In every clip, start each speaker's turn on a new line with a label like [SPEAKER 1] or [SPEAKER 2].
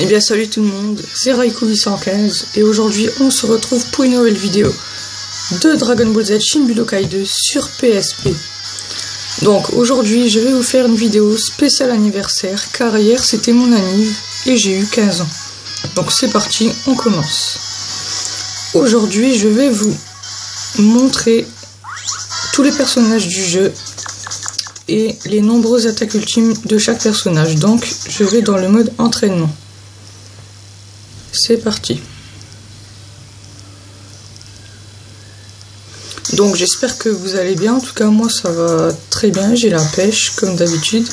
[SPEAKER 1] Eh bien salut tout le monde, c'est Raikou815 et aujourd'hui on se retrouve pour une nouvelle vidéo de Dragon Ball Z Shin Budokai 2 sur PSP. Donc aujourd'hui je vais vous faire une vidéo spéciale anniversaire car hier c'était mon anniv et j'ai eu 15 ans. Donc c'est parti, on commence. Aujourd'hui je vais vous montrer tous les personnages du jeu et les nombreuses attaques ultimes de chaque personnage. Donc je vais dans le mode entraînement. C'est parti. Donc j'espère que vous allez bien. En tout cas moi ça va très bien. J'ai la pêche comme d'habitude.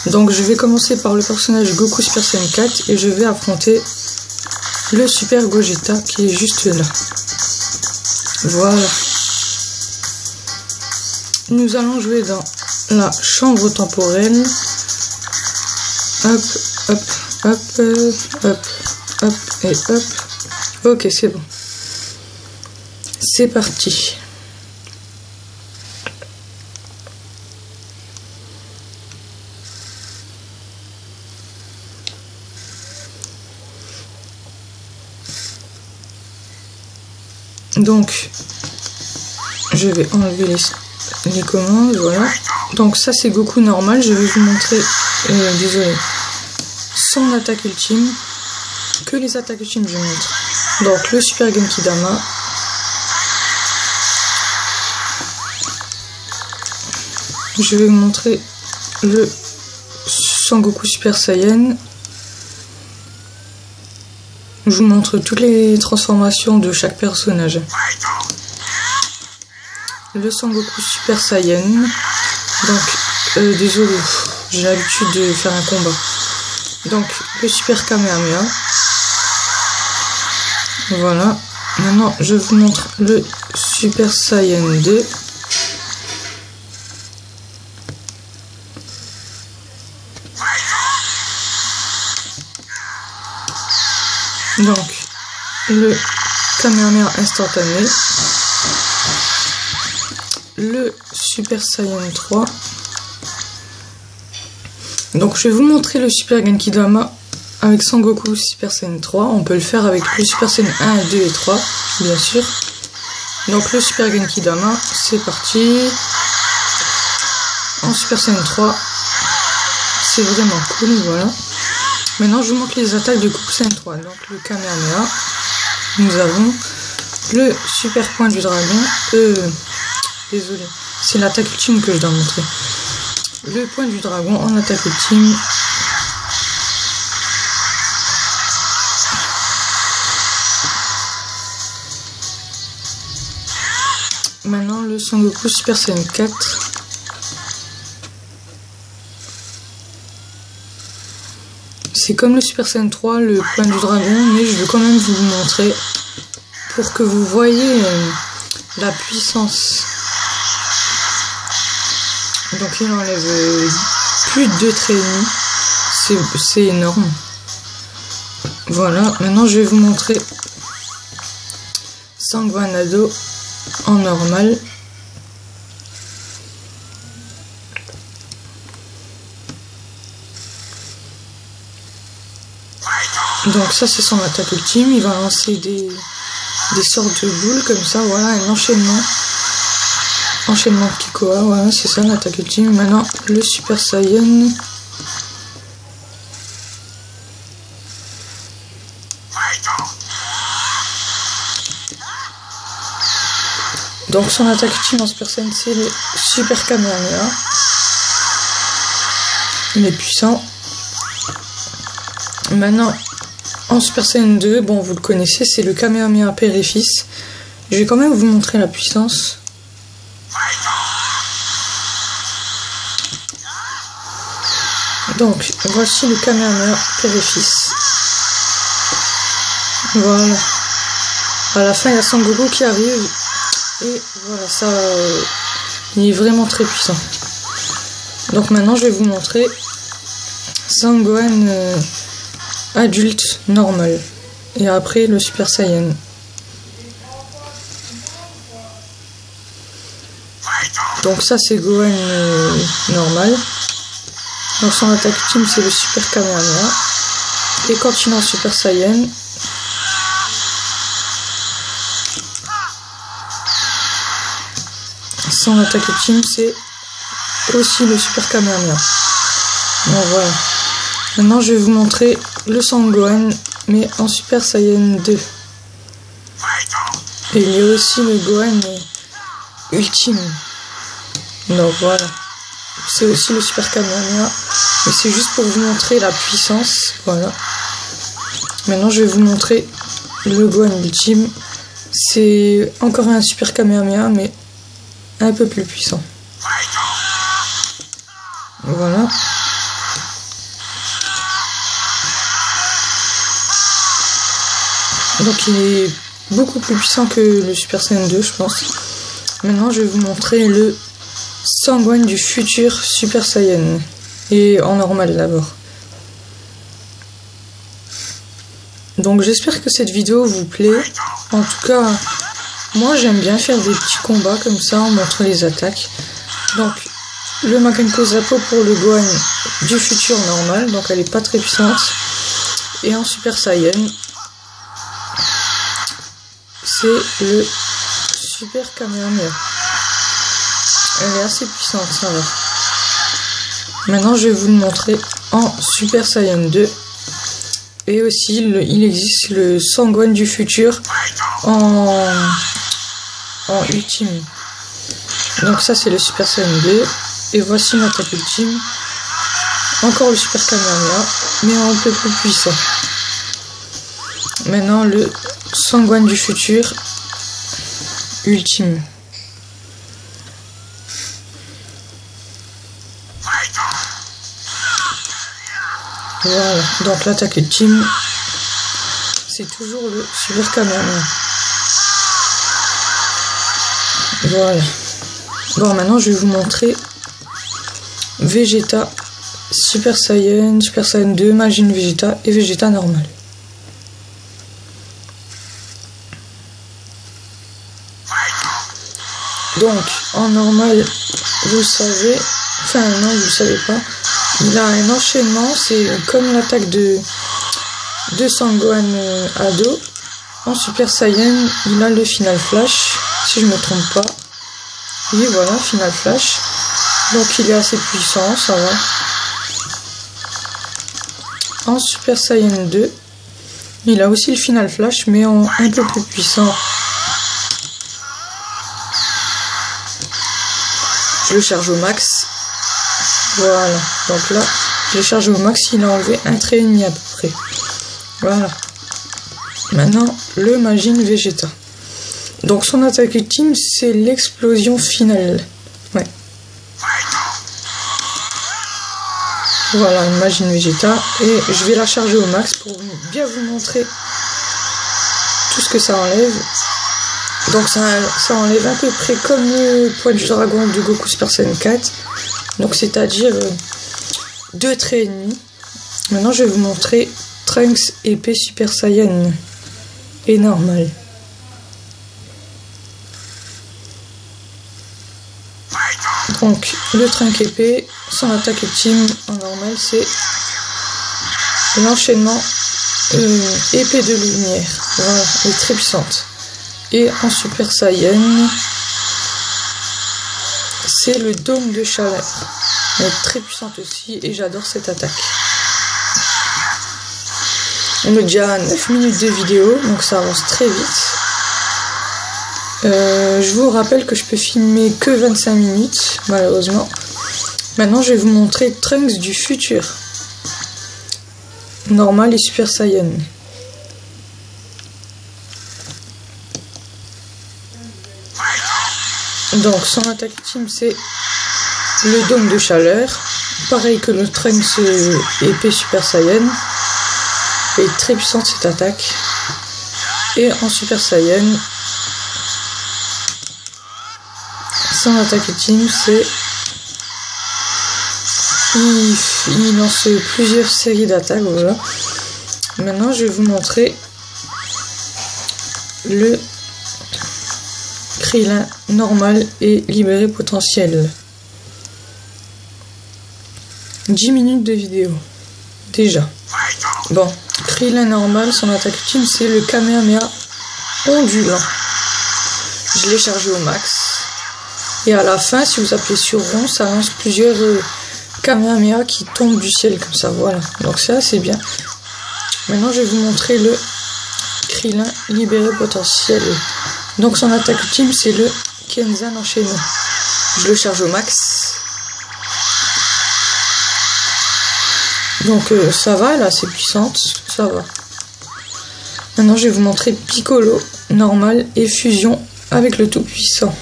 [SPEAKER 1] Donc je vais commencer par le personnage Goku Super Saiyan 4 et je vais affronter le Super Gogeta qui est juste là. Voilà. Nous allons jouer dans la chambre temporelle. Hop, hop, hop, hop. Hop et hop. Ok, c'est bon. C'est parti. Donc, je vais enlever les commandes, voilà. Donc ça c'est Goku normal. Je vais vous montrer, désolé, son attaque ultime. Que les attaques ultimes je montre. Donc le Super Genki Dama. Je vais vous montrer le Sangoku Super Saiyan. Je vous montre toutes les transformations de chaque personnage. Le Sangoku Super Saiyan. Donc désolé, j'ai l'habitude de faire un combat. Donc le Super Kamehameha. Voilà, maintenant je vous montre le Super Saiyan 2. Donc, le Kamehameha instantané. Le Super Saiyan 3. Donc je vais vous montrer le Super Genki Dama avec Sangoku Super Saiyan 3, on peut le faire avec le Super Saiyan 1, 2 et 3, bien sûr. Donc le Super Genki Dama, c'est parti. En Super Saiyan 3, c'est vraiment cool, voilà. Maintenant je vous montre les attaques de Goku Saiyan 3. Donc le Kamehameha, nous avons le Super Point du Dragon, désolé, c'est l'attaque ultime que je dois montrer. Le Point du Dragon en attaque ultime. Maintenant le Sangoku Super Saiyan 4. C'est comme le Super Saiyan 3, le Point du Dragon, mais je veux quand même vous le montrer pour que vous voyez la puissance. Donc il enlève plus de 2 traits et demi. C'est énorme. Voilà, maintenant je vais vous montrer Sanguanado en normal. Donc ça c'est son attaque ultime. Il va lancer des sortes de boules comme ça. Voilà, un enchaînement de Kikoa. Voilà, c'est ça l'attaque ultime. Maintenant le Super Saiyan. Donc son attaque ultime en Super Saiyan, c'est le Super Kamehameha. Il est puissant. Maintenant, en Super Saiyan 2, bon vous le connaissez, c'est le Kamehameha père et fils. Je vais quand même vous montrer la puissance. Donc voici le Kamehameha père et fils. Voilà. À la fin il y a Sangoku qui arrive. Et voilà, ça, il est vraiment très puissant. Donc maintenant, je vais vous montrer Sangohan adulte normal. Et après, le Super Saiyan. Donc ça, c'est Gohan normal. Donc son attaque ultime, c'est le Super Kamehameha. Et quand il est en Super Saiyan, son attaque ultime, c'est aussi le Super Kamehameha. Bon, voilà. Maintenant, je vais vous montrer le Sangohan, mais en Super Saiyan 2. Et il y a aussi le Gohan ultime. Donc voilà. C'est aussi le Super Kamehameha. Mais c'est juste pour vous montrer la puissance. Voilà. Maintenant, je vais vous montrer le Gohan ultime. C'est encore un Super Kamehameha, mais un peu plus puissant. Voilà. Donc il est beaucoup plus puissant que le Super Saiyan 2, je pense. Maintenant, je vais vous montrer le Sangohan du futur Super Saiyan. Et en normal d'abord. Donc j'espère que cette vidéo vous plaît. En tout cas, moi j'aime bien faire des petits combats comme ça, en montrant les attaques. Donc le Magenko Zappo pour le Gohan du futur normal, donc elle est pas très puissante. Et en Super Saiyan, c'est le Super Kamehameha. Elle est assez puissante, ça va. Maintenant, je vais vous le montrer en Super Saiyan 2. Et aussi, il existe le Sangohan du futur en ultime. Donc ça, c'est le Super Saiyan 2. Et voici l'attaque ultime. Encore le Super Kamehameha, mais un peu plus puissant. Maintenant, le Sangohan du futur ultime. Voilà, donc l'attaque ultime, c'est toujours le Super Kamehameha. Voilà. Bon, maintenant je vais vous montrer Vegeta, Super Saiyan 2, Majin Vegeta et Vegeta normal. Donc, en normal, vous le savez, enfin non, vous le savez pas, il a un enchaînement, c'est comme l'attaque de Sangohan Ado. En Super Saiyan, il a le Final Flash, si je me trompe pas. Oui, voilà, Final Flash. Donc il est assez puissant, ça va. En Super Saiyan 2, il a aussi le Final Flash, mais en un peu plus puissant. Je le charge au max. Voilà, donc là, je l'ai chargé au max, il a enlevé un trait et demi à peu près. Voilà. Maintenant, le Majin Vegeta. Donc son attaque ultime, c'est l'explosion finale. Ouais. Voilà, une Majin Vegeta. Et je vais la charger au max pour bien vous montrer tout ce que ça enlève. Donc ça enlève à peu près comme le point du dragon de Goku Super Saiyan 4. Donc c'est-à-dire 2 traits et demi. Maintenant je vais vous montrer Trunks épée Super Saiyan et normal. Donc le Trunks épée, son attaque ultime en normal, c'est l'enchaînement épée de lumière. Voilà, elle est très puissante. Et en Super Saiyan, c'est le dôme de chaleur. Elle est très puissante aussi et j'adore cette attaque. On est déjà à 9 minutes de vidéo, donc ça avance très vite. Je vous rappelle que je peux filmer que 25 minutes, malheureusement. Maintenant, je vais vous montrer Trunks du futur. Normal et Super Saiyan. Donc son attaque ultime, c'est le dôme de chaleur. Pareil que le Trunks épée Super Saiyan. Elle est très puissante cette attaque. Et en Super Saiyan, son attaque ultime, c'est il lance plusieurs séries d'attaques. Voilà. Maintenant, je vais vous montrer le Krillin normal et libéré potentiel. 10 minutes de vidéo déjà. Bon, Krillin normal, son attaque ultime, c'est le Kamehameha ondulant. Je l'ai chargé au max. Et à la fin, si vous appuyez sur rond, ça lance plusieurs Kamehameha qui tombent du ciel comme ça, voilà. Donc ça, c'est bien. Maintenant, je vais vous montrer le Krillin libéré potentiel. Donc son attaque ultime, c'est le Kenzan enchaîné. Je le charge au max. Donc ça va, elle est assez puissante, ça va. Maintenant, je vais vous montrer Piccolo normal et fusion avec le tout puissant.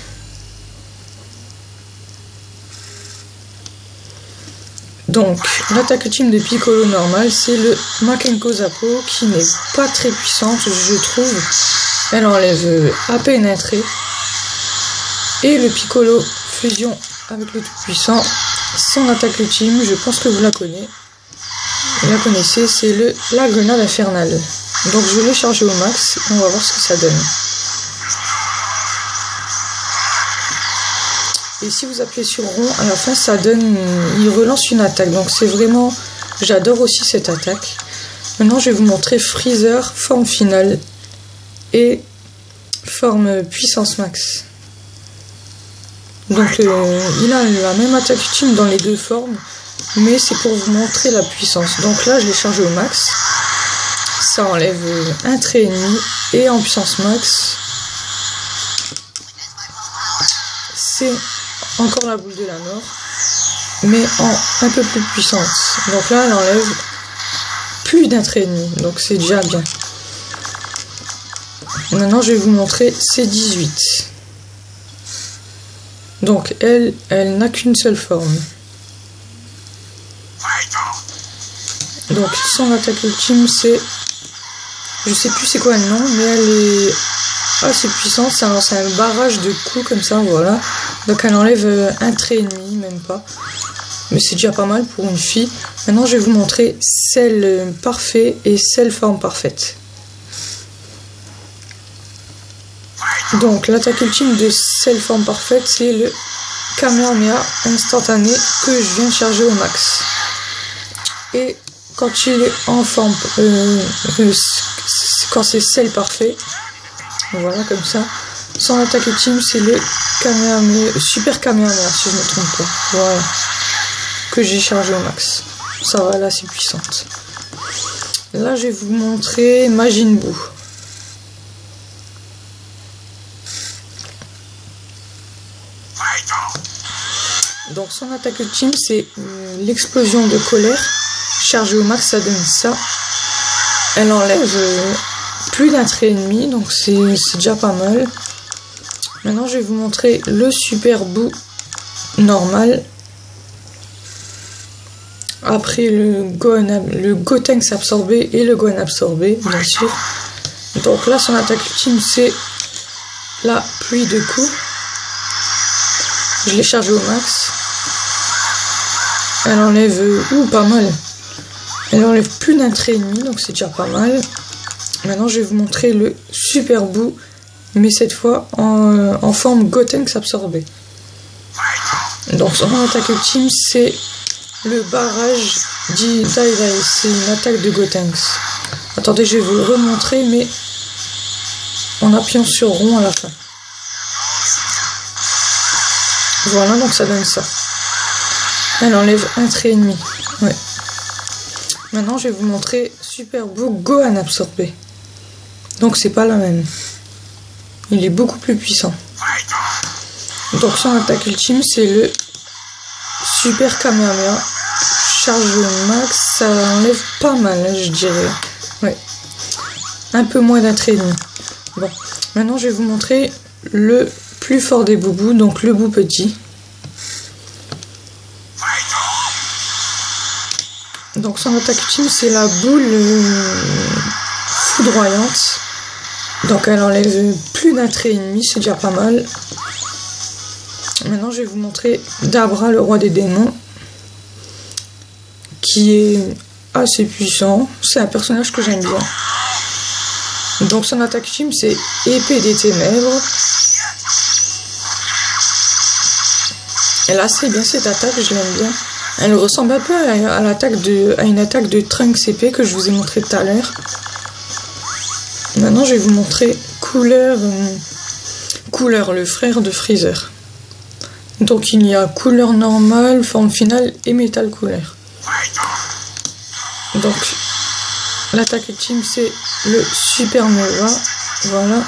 [SPEAKER 1] Donc, l'attaque ultime de Piccolo normal, c'est le Makenko Zappo, qui n'est pas très puissante, je trouve. Elle enlève à peine un trait. Et le Piccolo fusion avec le tout puissant, son attaque ultime, je pense que vous la connaissez. Vous la connaissez, c'est la grenade infernale. Donc je l'ai chargé au max, on va voir ce que ça donne. Et si vous appuyez sur rond, à la fin ça donne, il relance une attaque. Donc c'est vraiment, j'adore aussi cette attaque. Maintenant je vais vous montrer Freezer, forme finale et forme puissance max. Donc il a la même attaque ultime dans les deux formes, mais c'est pour vous montrer la puissance. Donc là je l'ai chargé au max. Ça enlève un trait ennemi et en puissance max, c'est encore la boule de la mort, mais en un peu plus puissante. Donc là, elle enlève plus d'un trait ennemi, donc c'est déjà bien. Maintenant, je vais vous montrer C18. Donc elle n'a qu'une seule forme. Donc son attaque ultime, c'est... Je sais plus c'est quoi le nom, mais elle est assez puissante, ça lance un barrage de coups comme ça, voilà. Donc elle enlève un trait ennemi, même pas. Mais c'est déjà pas mal pour une fille. Maintenant je vais vous montrer celle parfait et celle forme parfaite. Donc l'attaque ultime de celle forme parfaite, c'est le Kamehameha instantané que je viens de charger au max. Et quand il est en forme, quand c'est celle parfait, voilà comme ça, son attaque ultime c'est le Kamehameha, super Kamehameha si je ne me trompe pas, voilà, que j'ai chargé au max. Ça va, là c'est puissante. Là je vais vous montrer Majin Buu. Donc son attaque ultime c'est l'explosion de colère. Chargée au max, ça donne ça. Elle enlève plus d'un trait ennemi, donc c'est déjà pas mal. Maintenant, je vais vous montrer le Super Buu normal. Après le Gotenks absorbé et le Gohan absorbé, bien sûr. Donc là, son attaque ultime, c'est la pluie de coups. Je l'ai chargé au max. Elle enlève pas mal. Elle enlève plus d'un trait ennemi, donc c'est déjà pas mal. Maintenant, je vais vous montrer le Super Buu, mais cette fois en forme Gotenks absorbé. Donc son attaque ultime, c'est le barrage d'Idai. C'est une attaque de Gotenks. Attendez, je vais vous le remontrer, mais en appuyant sur rond à la fin. Voilà, donc ça donne ça. Elle enlève un trait ennemi. Ouais. Maintenant, je vais vous montrer Super Buu Gohan absorbé. Donc, c'est pas la même. Il est beaucoup plus puissant. Donc, son attaque ultime, c'est le Super Kamehameha. Charge au max, ça enlève pas mal, je dirais. Ouais. Un peu moins d'un trait ennemi. Bon. Maintenant, je vais vous montrer le plus fort des boubous, donc le Buu petit. Donc son attaque ultime c'est la boule foudroyante. Donc elle enlève plus d'un trait ennemi, c'est déjà pas mal. Maintenant je vais vous montrer Dabra, le roi des démons, qui est assez puissant. C'est un personnage que j'aime bien. Donc son attaque ultime c'est épée des ténèbres. Elle a assez bien cette attaque, je l'aime bien. Elle ressemble un peu à une attaque de Trunks épée que je vous ai montré tout à l'heure. Maintenant, je vais vous montrer Cooler, le frère de Freezer. Donc, il y a Cooler normal, forme finale et Metal Cooler. Donc, l'attaque ultime, c'est le Supernova. Voilà.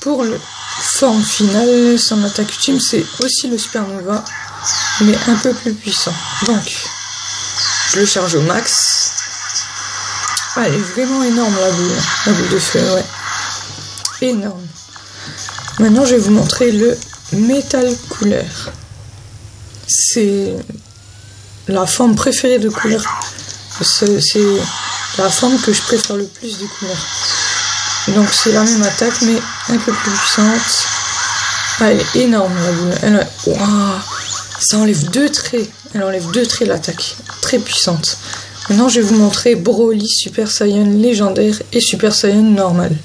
[SPEAKER 1] Pour le forme finale, son attaque ultime, c'est aussi le Supernova, mais un peu plus puissant. Donc, je le charge au max. Ah, elle est vraiment énorme la boule de feu, ouais. Énorme. Maintenant, je vais vous montrer le Metal Cooler. C'est la forme préférée de Cooler. C'est la forme que je préfère le plus de Cooler. Donc, c'est la même attaque, mais un peu plus puissante. Ah, elle est énorme, la boule. Wow, ça enlève 2 traits. Elle enlève 2 traits l'attaque. Très puissante. Maintenant, je vais vous montrer Broly Super Saiyan légendaire et Super Saiyan normal.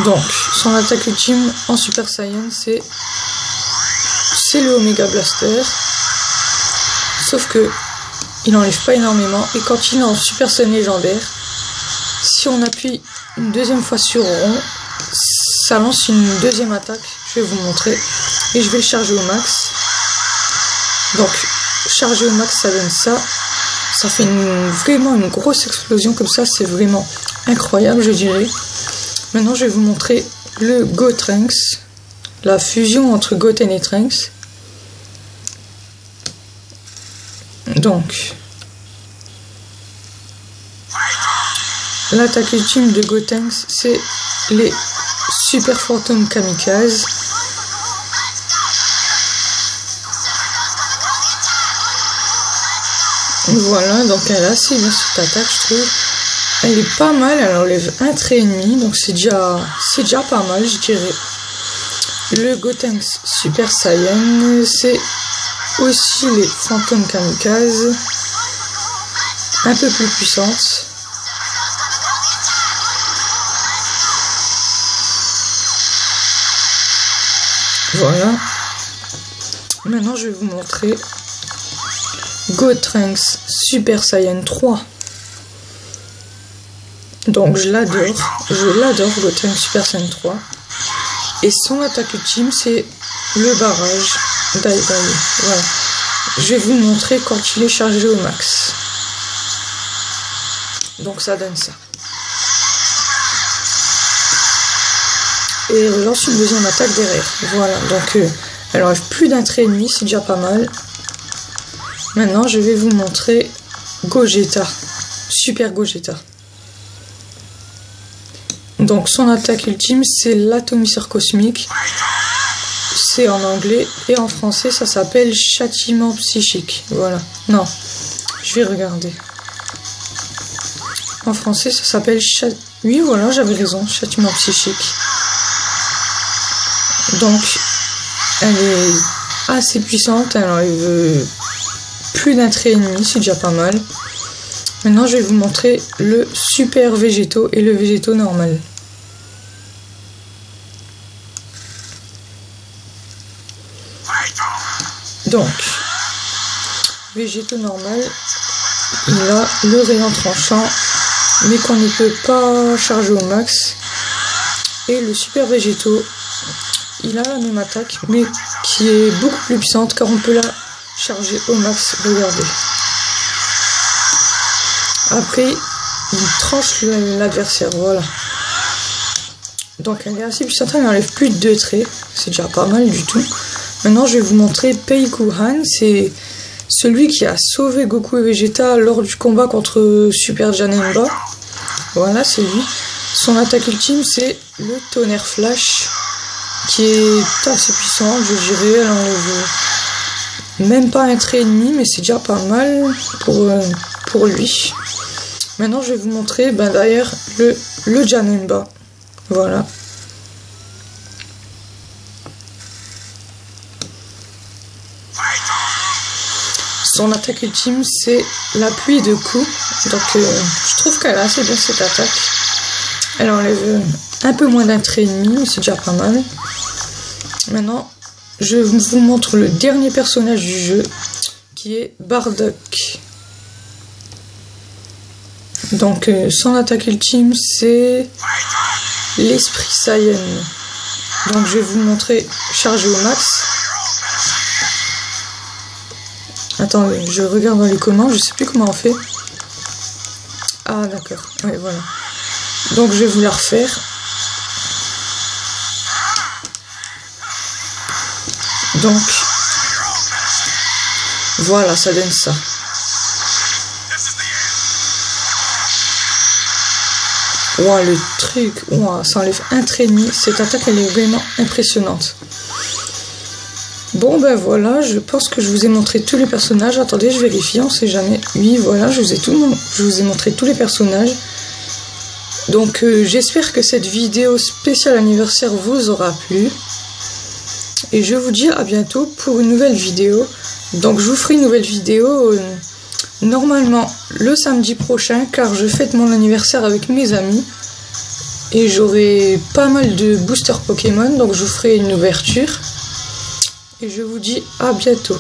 [SPEAKER 1] Donc, son attaque ultime en Super Saiyan, c'est le Omega Blaster. Sauf que il n'enlève pas énormément. Et quand il est en Super Saiyan légendaire, si on appuie une deuxième fois sur rond, ça lance une deuxième attaque. Je vais vous montrer. Et je vais le charger au max. Donc, charger au max, ça donne ça. Ça fait vraiment une grosse explosion comme ça. C'est vraiment incroyable, je dirais. Maintenant, je vais vous montrer le Gotenks. La fusion entre Goten et Trunks. Donc, l'attaque ultime de Gotenks, c'est les Super Phantom Kamikaze. Voilà, donc elle a assez bien cette attaque, je trouve. Elle est pas mal, elle enlève un trait et demi, donc c'est déjà pas mal, je dirais. Le Gotenks Super Saiyan, c'est aussi les Phantom Kamikaze, un peu plus puissantes. Voilà. Maintenant, je vais vous montrer Gotenks Super Saiyan 3. Donc, je l'adore, Gotenks Super Saiyan 3. Et son attaque ultime, c'est le barrage d'Ai. Voilà. Je vais vous montrer quand il est chargé au max. Donc, ça donne ça. Et elle lance une deuxième attaque derrière. Voilà, donc elle enlève plus d'un trait et demi, c'est déjà pas mal. Maintenant, je vais vous montrer Gogeta, Super Gogeta. Donc, son attaque ultime, c'est l'atomiseur cosmique. C'est en anglais et en français, ça s'appelle châtiment psychique. Voilà. Non, je vais regarder. En français, ça s'appelle oui, voilà, j'avais raison, châtiment psychique. Donc, elle est assez puissante, elle enlève plus d'un trait et demi, c'est déjà pas mal. Maintenant, je vais vous montrer le Super Végéto et le Végéto normal. Donc, Végéto normal, il a le rayon tranchant, mais qu'on ne peut pas charger au max. Et le Super Végéto, il a la même attaque, mais qui est beaucoup plus puissante, car on peut la charger au max. Regardez. Après, il tranche l'adversaire, voilà. Donc elle est assez puissante, elle n'enlève plus de 2 traits, c'est déjà pas mal du tout. Maintenant, je vais vous montrer Peikuhan, c'est celui qui a sauvé Goku et Vegeta lors du combat contre Super Janemba. Voilà, c'est lui. Son attaque ultime, c'est le tonnerre flash, qui est assez puissant, je dirais. Elle enlève même pas un trait et demi, mais c'est déjà pas mal pour lui. Maintenant, je vais vous montrer d'ailleurs le Janemba. Voilà. Son attaque ultime, c'est la pluie de coups. Donc, je trouve qu'elle a assez bien cette attaque. Elle enlève un peu moins d'un trait et demi, mais c'est déjà pas mal. Maintenant, je vous montre le dernier personnage du jeu, qui est Bardock. Donc, sans attaquer le team, c'est l'esprit Saiyan. Donc, je vais vous le montrer chargé au max. Attendez, je regarde dans les commandes, je sais plus comment on fait. Ah, d'accord, ouais, voilà. Donc, je vais vous la refaire. Donc, voilà, ça donne ça. Wow, le truc, wow, ça enlève un trait et demi. Cette attaque, elle est vraiment impressionnante. Bon, ben voilà, je pense que je vous ai montré tous les personnages. Attendez, je vérifie, on sait jamais. Oui, voilà, je vous ai montré tous les personnages. Donc, j'espère que cette vidéo spéciale anniversaire vous aura plu. Et je vous dis à bientôt pour une nouvelle vidéo. Donc, je vous ferai une nouvelle vidéo normalement le samedi prochain, car je fête mon anniversaire avec mes amis. Et j'aurai pas mal de boosters Pokémon, donc je vous ferai une ouverture. Et je vous dis à bientôt.